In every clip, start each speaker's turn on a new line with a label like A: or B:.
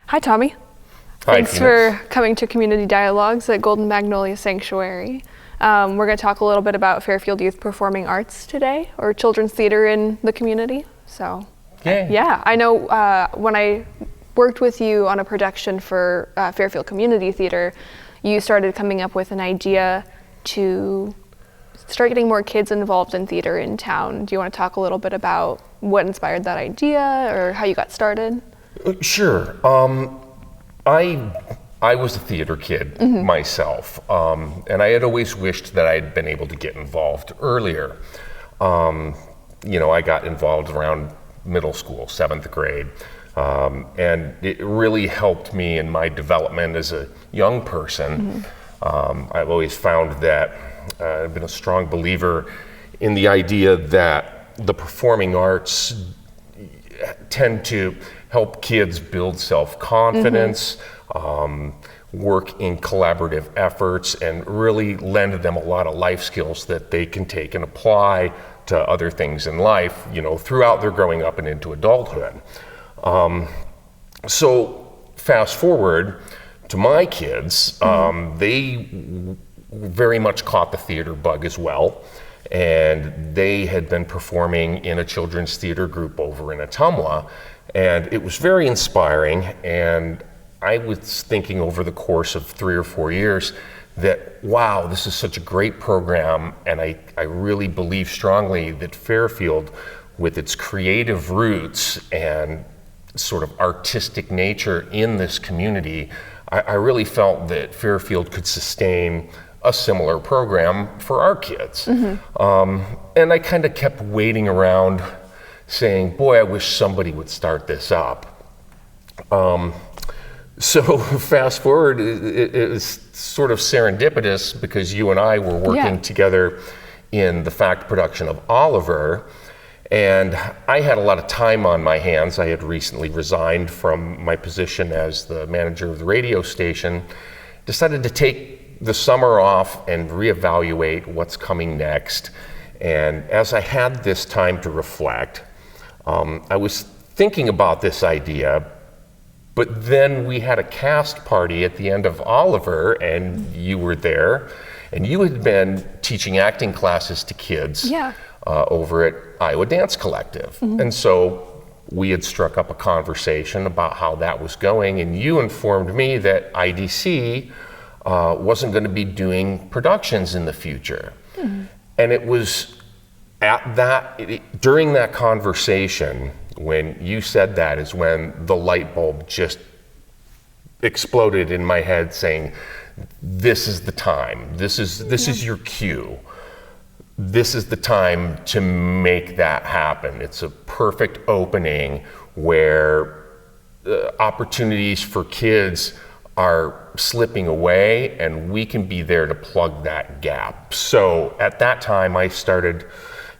A: Hi, Tommy.
B: Hi,
A: Thanks
B: Phoenix.
A: for coming to Community Dialogues at Golden Magnolia Sanctuary. We're going to talk a little bit about Fairfield Youth Performing Arts today, or children's theater in the community. So, yeah, I know when I worked with you on a production for Fairfield Community Theater, you started coming up with an idea to start getting more kids involved in theater in town. Do you want to talk a little bit about what inspired that idea or how you got started?
B: Sure. I was a theater kid myself, and I had always wished that I had been able to get involved earlier. I got involved around middle school, 7th grade, and it really helped me in my development as a young person. I've always found that I've been a strong believer in the idea that the performing arts tend to help kids build self-confidence, work in collaborative efforts, and really lend them a lot of life skills that they can take and apply to other things in life, throughout their growing up and into adulthood. So fast forward to my kids, they very much caught the theater bug as well. And they had been performing in a children's theater group over in Ottumwa, and it was very inspiring. And I was thinking over the course of 3 or 4 years that, wow, this is such a great program, and I really believe strongly that Fairfield, with its creative roots and sort of artistic nature in this community, I really felt that Fairfield could sustain a similar program for our kids. And I kind of kept waiting around saying, boy, I wish somebody would start this up. So fast forward, it was sort of serendipitous because you and I were working together in the fact production of Oliver, and I had a lot of time on my hands. I had recently resigned from my position as the manager of the radio station, decided to take the summer off and reevaluate what's coming next. And as I had this time to reflect, I was thinking about this idea, but then we had a cast party at the end of Oliver, and you were there, and you had been teaching acting classes to kids over at Iowa Dance Collective. And so we had struck up a conversation about how that was going, and you informed me that IDC wasn't going to be doing productions in the future. And it was during that conversation, when you said that, is when the light bulb just exploded in my head, saying, this is the time. This is your cue. This is the time to make that happen. It's a perfect opening where opportunities for kids are slipping away, and we can be there to plug that gap. So at that time, I started,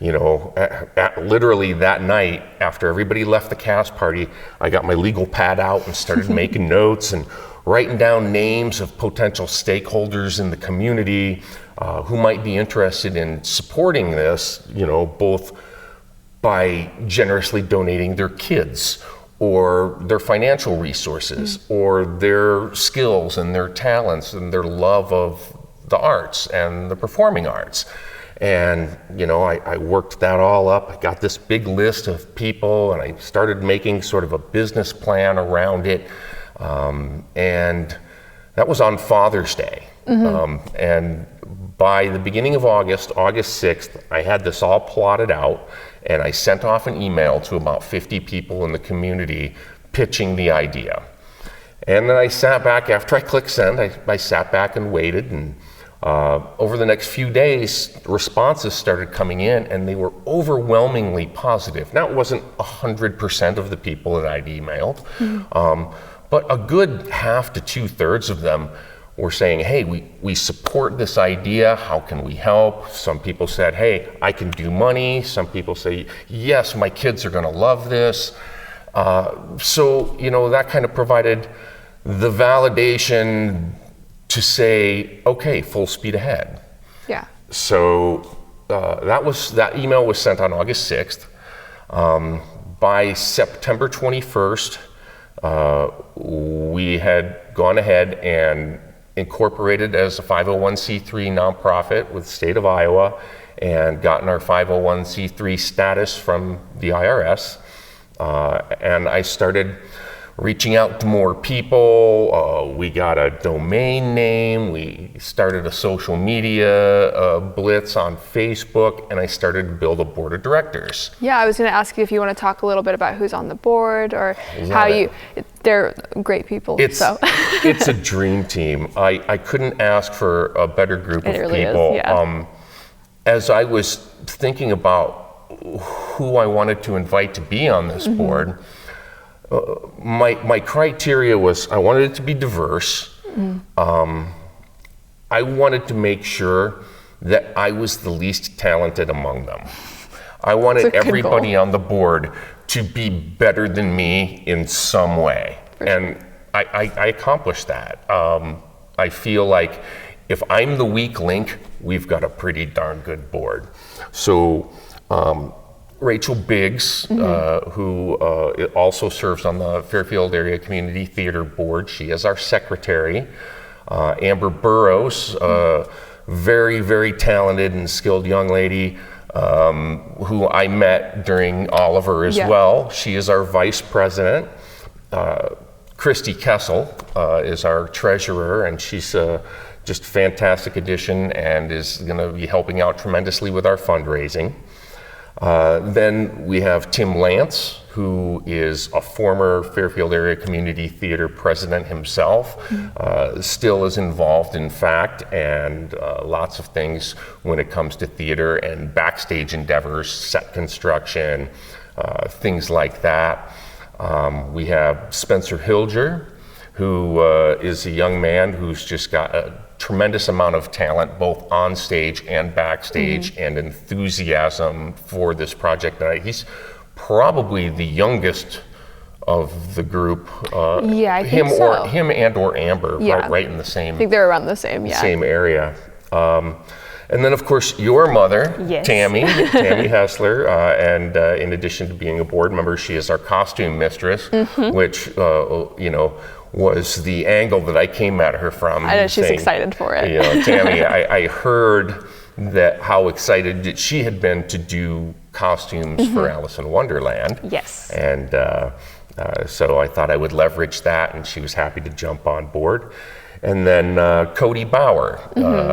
B: literally that night, after everybody left the cast party, I got my legal pad out and started making notes and writing down names of potential stakeholders in the community who might be interested in supporting this, both by generously donating their kids or their financial resources or their skills and their talents and their love of the arts and the performing arts. And, I worked that all up. I got this big list of people, and I started making sort of a business plan around it. And that was on Father's Day. And by the beginning of August 6th, I had this all plotted out, and I sent off an email to about 50 people in the community pitching the idea. And then I sat back, after I clicked send, I sat back and waited, and over the next few days, responses started coming in, and they were overwhelmingly positive. Now, it wasn't 100% of the people that I'd emailed, but a good half to 2/3 of them were saying, hey, we support this idea, how can we help? Some people said, hey, I can do money. Some people say, yes, my kids are gonna love this. So, that kind of provided the validation to say, okay, full speed ahead.
A: Yeah.
B: So that email was sent on August 6th. By September 21st, we had gone ahead and incorporated as a 501c3 nonprofit with the state of Iowa and gotten our 501c3 status from the IRS. And I started reaching out to more people. We got a domain name. We started a social media blitz on Facebook, and I started to build a board of directors.
A: Yeah, I was going to ask you if you want to talk a little bit about who's on the board or how you. They're great people.
B: It's a dream team. I couldn't ask for a better group of
A: really
B: people.
A: Is, yeah.
B: As I was thinking about who I wanted to invite to be on this board, my criteria was I wanted it to be diverse. I wanted to make sure that I was the least talented among them. I wanted everybody on the board to be better than me in some way. And I accomplished that. I feel like if I'm the weak link, we've got a pretty darn good board. So Rachel Biggs, who also serves on the Fairfield Area Community Theater Board, she is our secretary. Amber Burrows, very, very talented and skilled young lady who I met during Oliver as well. She is our vice president. Christy Kessel is our treasurer, and she's just a fantastic addition and is going to be helping out tremendously with our fundraising. Then we have Tim Lance, who is a former Fairfield Area Community Theater president himself, still is involved in fact, and lots of things when it comes to theater and backstage endeavors, set construction, things like that. We have Spencer Hilger, who is a young man who's just got a tremendous amount of talent, both on stage and backstage, and enthusiasm for this project. He's probably the youngest of the group.
A: I think so.
B: Him and or Amber, right in the same.
A: I think they're around the same.
B: Same area. And then, of course, your mother, Tammy Haessler, and in addition to being a board member, she is our costume mistress, which was the angle that I came at her from.
A: I know she's excited for it.
B: Tammy, I heard that how excited that she had been to do costumes for Alice in Wonderland.
A: Yes.
B: And so I thought I would leverage that, and she was happy to jump on board. And then Cody Bauer,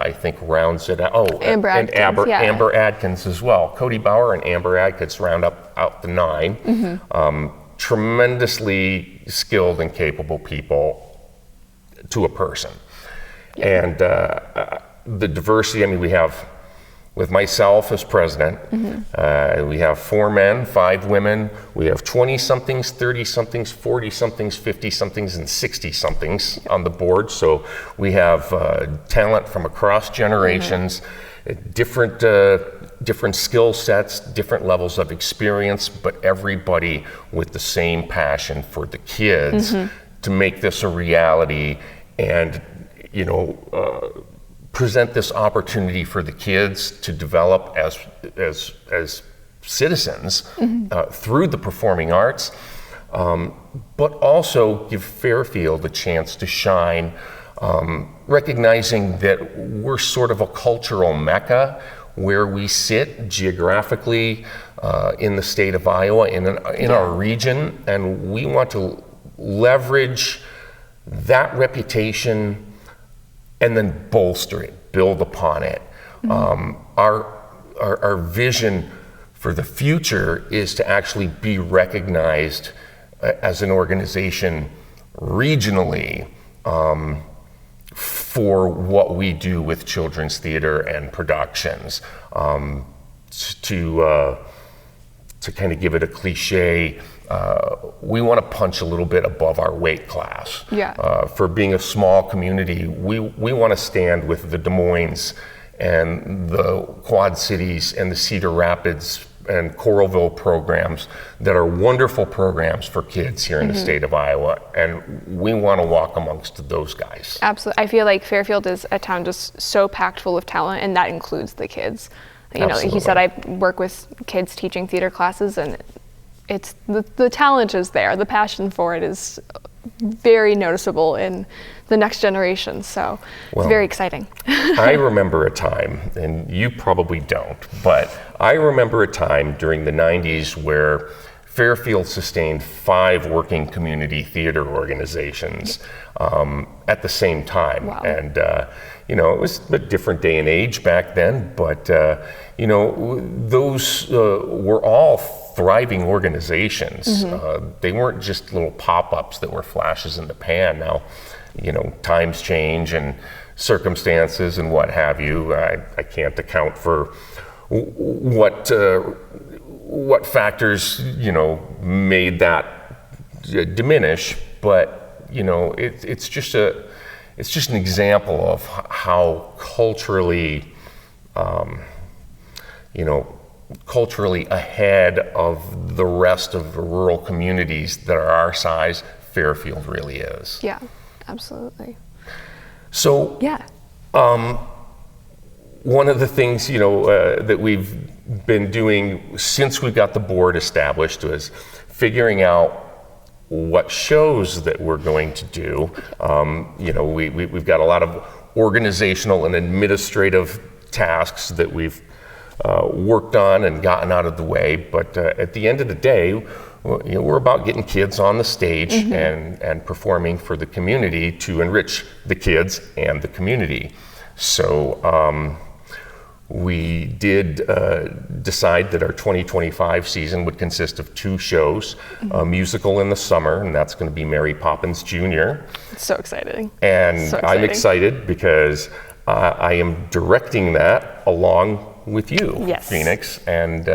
B: I think, rounds it out. Oh,
A: Amber Adkins,
B: Amber Adkins as well. Cody Bauer and Amber Adkins round out the 9. Tremendously skilled and capable people to a person. And the diversity, we have, with myself as president, we have 4 men, 5 women, we have 20-somethings, 30-somethings, 40-somethings, 50-somethings, and 60-somethings on the board. So we have talent from across generations, different skill sets, different levels of experience, but everybody with the same passion for the kids to make this a reality and, present this opportunity for the kids to develop as citizens through the performing arts, but also give Fairfield a chance to shine, recognizing that we're sort of a cultural mecca where we sit geographically in the state of Iowa, in our region, and we want to leverage that reputation and then bolster it, build upon it. Our vision for the future is to actually be recognized as an organization regionally for what we do with children's theater and productions. To kind of give it a cliche, we want to punch a little bit above our weight class. For being a small community, we want to stand with the Des Moines and the Quad Cities and the Cedar Rapids and Coralville programs that are wonderful programs for kids here in the state of Iowa, and we want to walk amongst those guys.
A: Absolutely. I feel like Fairfield is a town just so packed full of talent, and that includes the kids. Like you said, I work with kids teaching theater classes, and it's the talent is there. The passion for it is very noticeable in the next generation. So it's very exciting.
B: I remember a time, and you probably don't, but I remember a time during the 90s where Fairfield sustained 5 working community theater organizations at the same time.
A: Wow.
B: And, it was a different day and age back then, but, those were all thriving organizations. They weren't just little pop-ups that were flashes in the pan. Now, times change and circumstances and what have you. I can't account for what factors made that diminish, but it's just an example of how culturally ahead of the rest of the rural communities that are our size Fairfield really is.
A: Yeah, absolutely.
B: So one of the things that we've been doing since we got the board established was figuring out what shows that we're going to do. We've got a lot of organizational and administrative tasks that we've worked on and gotten out of the way, but at the end of the day, we're about getting kids on the stage and performing for the community to enrich the kids and the community. So we did decide that our 2025 season would consist of 2 shows, a musical in the summer, and that's going to be Mary Poppins Jr.
A: It's so exciting.
B: And I'm excited because I am directing that along with you, Phoenix. And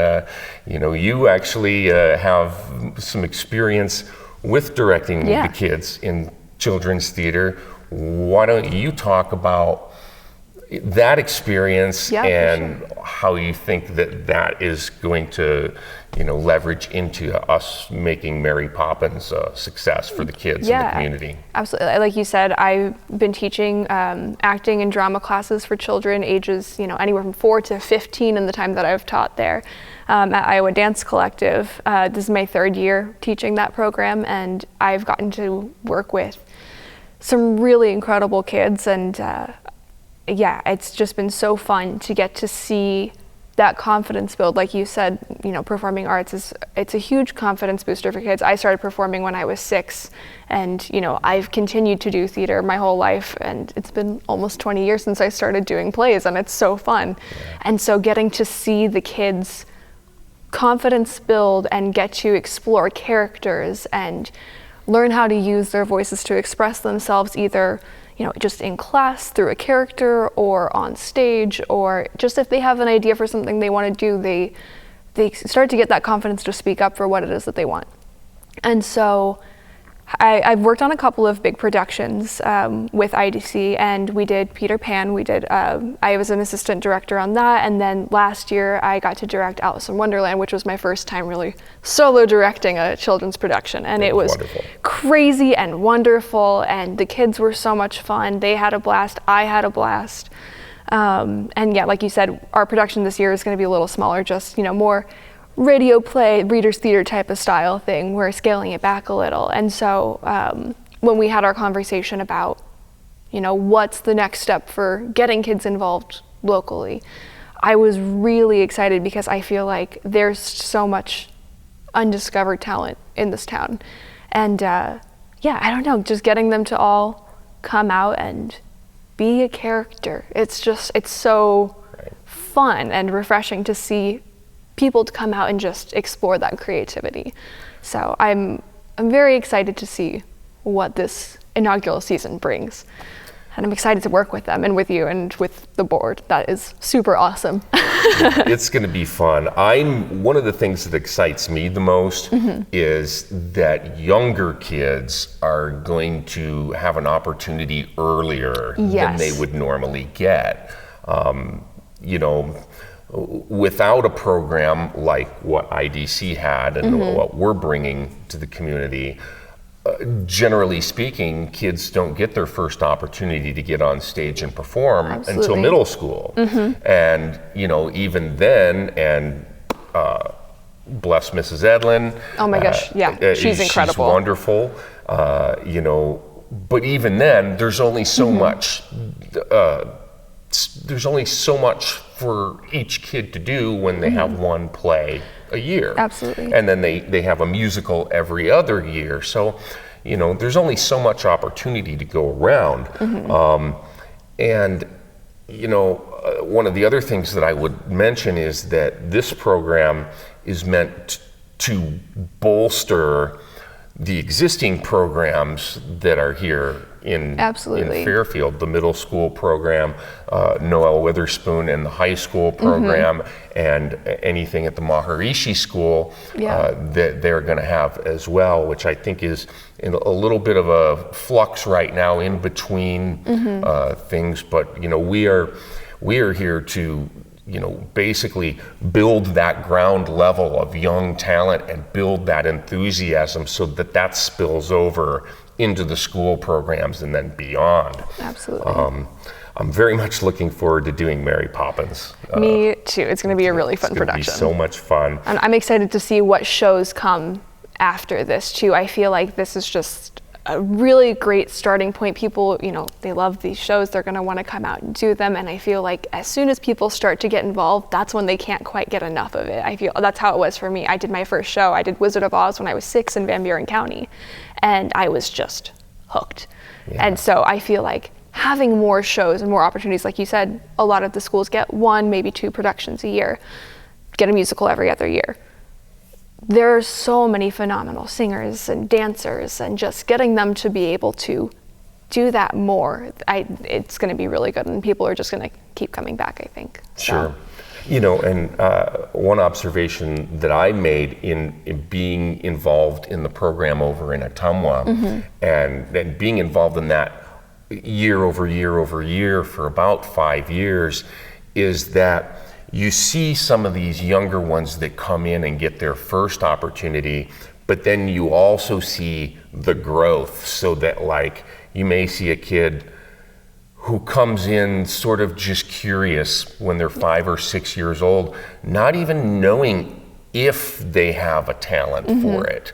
B: you actually have some experience with directing the kids in children's theater. Why don't you talk about that experience and how you think that is going to leverage into us making Mary Poppins a success for the kids in the community?
A: Absolutely. Like you said, I've been teaching acting and drama classes for children ages anywhere from 4 to 15 in the time that I've taught there at Iowa Dance Collective. This is my 3rd year teaching that program, and I've gotten to work with some really incredible kids, and it's just been so fun to get to see that confidence build. Like you said, performing arts it's a huge confidence booster for kids. I started performing when I was 6, and I've continued to do theater my whole life, and it's been almost 20 years since I started doing plays, and it's so fun. And so getting to see the kids' confidence build and get to explore characters and learn how to use their voices to express themselves, either just in class through a character or on stage, or just if they have an idea for something they want to do, they start to get that confidence to speak up for what it is that they want. And so I've worked on a couple of big productions with IDC, and we did Peter Pan. I was an assistant director on that, and then last year I got to direct Alice in Wonderland, which was my first time really solo directing a children's production, and it was
B: wonderful.
A: Crazy and wonderful, and the kids were so much fun. They had a blast. I had a blast. And like you said, our production this year is going to be a little smaller, just more radio play, reader's theater type of style thing. We're scaling it back a little. And so when we had our conversation about, what's the next step for getting kids involved locally, I was really excited because I feel like there's so much undiscovered talent in this town. And I don't know, just getting them to all come out and be a character. It's so fun and refreshing to see people to come out and just explore that creativity. So I'm very excited to see what this inaugural season brings. And I'm excited to work with them and with you and with the board. That is super awesome.
B: It's going to be fun. One of the things that excites me the most is that younger kids are going to have an opportunity earlier than they would normally get. Without a program like what IDC had and what we're bringing to the community, generally speaking, kids don't get their first opportunity to get on stage and perform until middle school. And, even then, and bless Mrs. Edlin.
A: Oh my gosh, yeah, she's incredible.
B: She's wonderful, you know, but even then, there's only so much, there's only so much for each kid to do when they have one play a year.
A: Absolutely.
B: And then they have a musical every other year. So, you know, there's only so much opportunity to go around. And, you know, one of the other things that I would mention is that this program is meant to bolster the existing programs that are here in Fairfield, the middle school program, Noel Witherspoon, and the high school program, and anything at the Maharishi School that they're going to have as well, which I think is in a little bit of a flux right now in between things. But you know, we are here to, you know, basically build that ground level of young talent and build that enthusiasm so that spills over into the school programs and then beyond.
A: Absolutely.
B: I'm very much looking forward to doing Mary Poppins.
A: Me too. It's going to be a really fun production.
B: It's going to be so much fun.
A: And I'm excited to see what shows come after this too. I feel like this is just a really great starting point. People, you know, they love these shows. They're going to want to come out and do them. And I feel like as soon as people start to get involved, that's when they can't quite get enough of it. I feel that's how it was for me. I did my first show. I did Wizard of Oz when I was 6 in Van Buren County, and I was just hooked. And so I feel like having more shows and more opportunities, like you said, a lot of the schools get 1, maybe 2 productions a year, get a musical every other year. There are so many phenomenal singers and dancers, and just getting them to be able to do that more, it's going to be really good, and people are just going to keep coming back, I think.
B: Sure. You know, and one observation that I made in being involved in the program over in Ottumwa, and being involved in that year over year for about 5 years, is that you see some of these younger ones that come in and get their first opportunity, but then you also see the growth, so that like you may see a kid who comes in sort of just curious when they're 5 or 6 years old, not even knowing if they have a talent for it.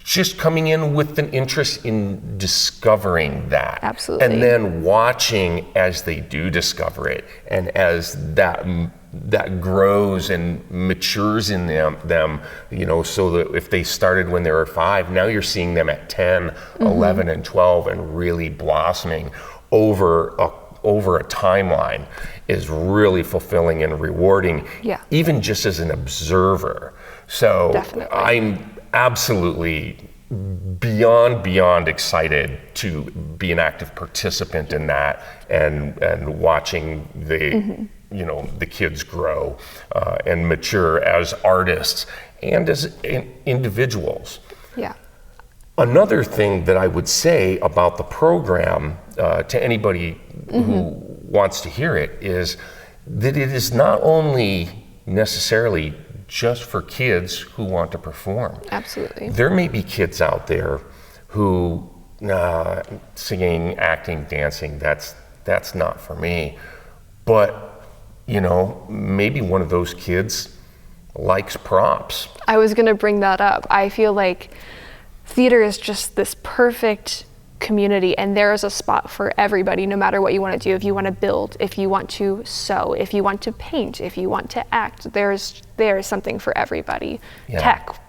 B: Just coming in with an interest in discovering that.
A: Absolutely.
B: And then watching as they do discover it, and as that grows and matures in them, you know, so that if they started when they were 5, now you're seeing them at 10, 11, and 12, and really blossoming over a timeline is really fulfilling and rewarding, even just as an observer. So
A: definitely.
B: I'm absolutely beyond excited to be an active participant in that, and watching the you know, the kids grow and mature as artists and as individuals.
A: Yeah.
B: Another thing that I would say about the program to anybody who wants to hear it is that it is not only necessarily just for kids who want to perform.
A: Absolutely.
B: There may be kids out there who singing, acting, dancing, that's not for me. But you know, maybe one of those kids likes props. I was
A: going to bring that up. I feel like theater is just this perfect community, and there is a spot for everybody, no matter what you want to do. If you want to build, if you want to sew, if you want to paint, if you want to act, there's something for everybody. Tech,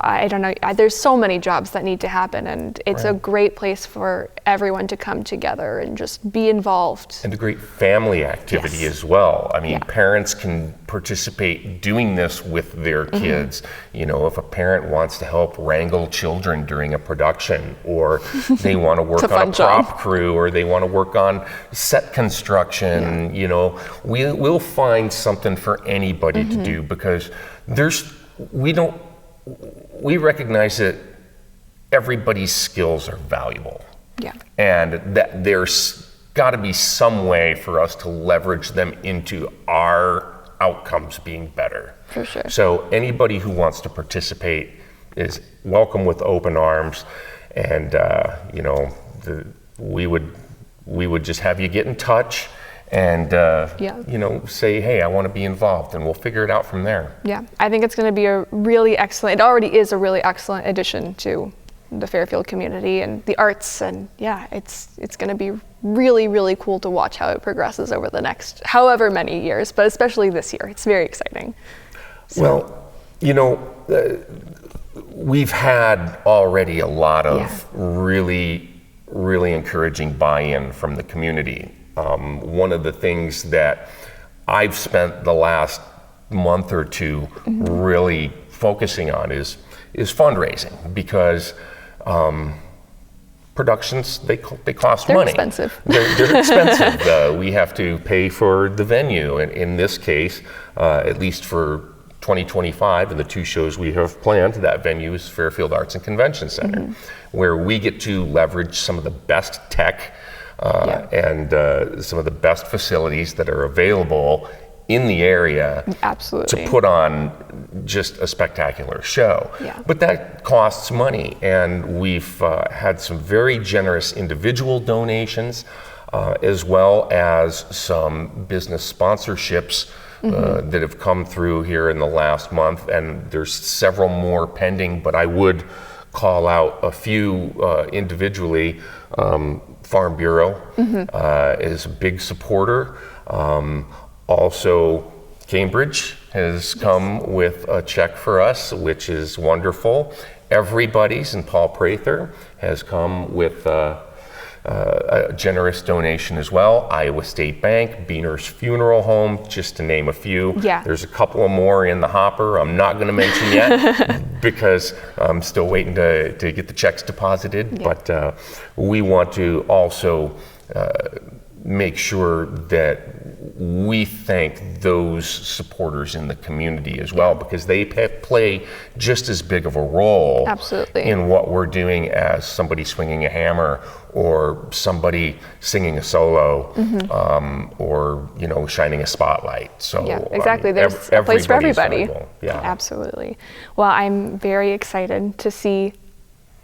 A: I don't know, there's so many jobs that need to happen, and it's a great place for everyone to come together and just be involved.
B: And a great family activity as well. I mean, parents can participate doing this with their kids. You know, if a parent wants to help wrangle children during a production, or they want to work on a prop crew, or they want to work on set construction, you know, we'll find something for anybody to do, because we recognize that everybody's skills are valuable. And that there's got to be some way for us to leverage them into our outcomes being better.
A: For sure.
B: So anybody who wants to participate is welcome with open arms. And, you know, we would just have you get in touch, and say, hey, I want to be involved, and we'll figure it out from there.
A: Yeah, I think it's going to be a really excellent, it already is a really excellent addition to the Fairfield community and the arts, and it's going to be really, really cool to watch how it progresses over the next however many years, but especially this year. It's very exciting. So.
B: Well, we've had already a lot of really, really encouraging buy-in from the community. One of the things that I've spent the last month or two really focusing on is fundraising, because productions, they cost
A: They're
B: money.
A: Expensive.
B: They're expensive. We have to pay for the venue, and in this case, at least for 2025 and the 2 shows we have planned, that venue is Fairfield Arts and Convention Center, where we get to leverage some of the best tech and some of the best facilities that are available in the area.
A: Absolutely.
B: To put on just a spectacular show.
A: Yeah.
B: But that costs money, and we've had some very generous individual donations, as well as some business sponsorships that have come through here in the last month, and there's several more pending, but I would call out a few individually. Farm Bureau is a big supporter. Also, Cambridge has come with a check for us, which is wonderful. Everybody's, and Paul Prather has come with a generous donation as well. Iowa State Bank, Beaner's Funeral Home, just to name a few.
A: Yeah.
B: There's a couple of more in the hopper I'm not going to mention yet because I'm still waiting to get the checks deposited. Yeah. But we want to also make sure that we thank those supporters in the community as well, because they play just as big of a role in what we're doing as somebody swinging a hammer or somebody singing a solo or shining a spotlight. So
A: yeah, exactly. There's a place for everybody. Yeah, absolutely. Well, I'm very excited to see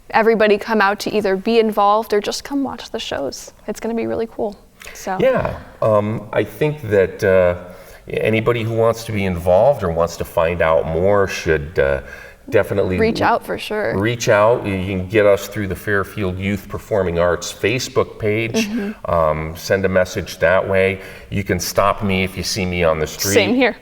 A: everybody come out to either be involved or just come watch the shows. It's going to be really cool. So. Yeah,
B: I think that anybody who wants to be involved or wants to find out more should definitely
A: reach out for sure.
B: Reach out. You can get us through the Fairfield Youth Performing Arts Facebook page. Send a message that way. You can stop me if you see me on the street.
A: Same here.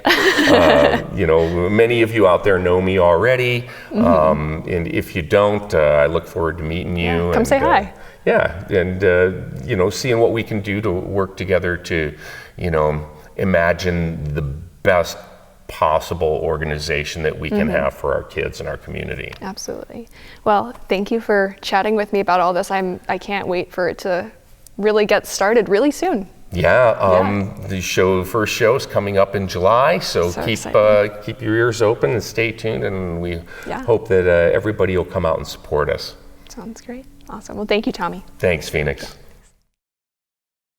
B: Many of you out there know me already, and if you don't, I look forward to meeting you.
A: Yeah, come say hi.
B: Yeah, and seeing what we can do to work together to, imagine the best possible organization that we can have for our kids and our community.
A: Absolutely. Well, thank you for chatting with me about all this. I can't wait for it to really get started really soon.
B: Yeah, the first show is coming up in July, so keep your ears open and stay tuned, and we hope that everybody will come out and support us.
A: Sounds great. Awesome. Well, thank you, Tommy.
B: Thanks, Phoenix.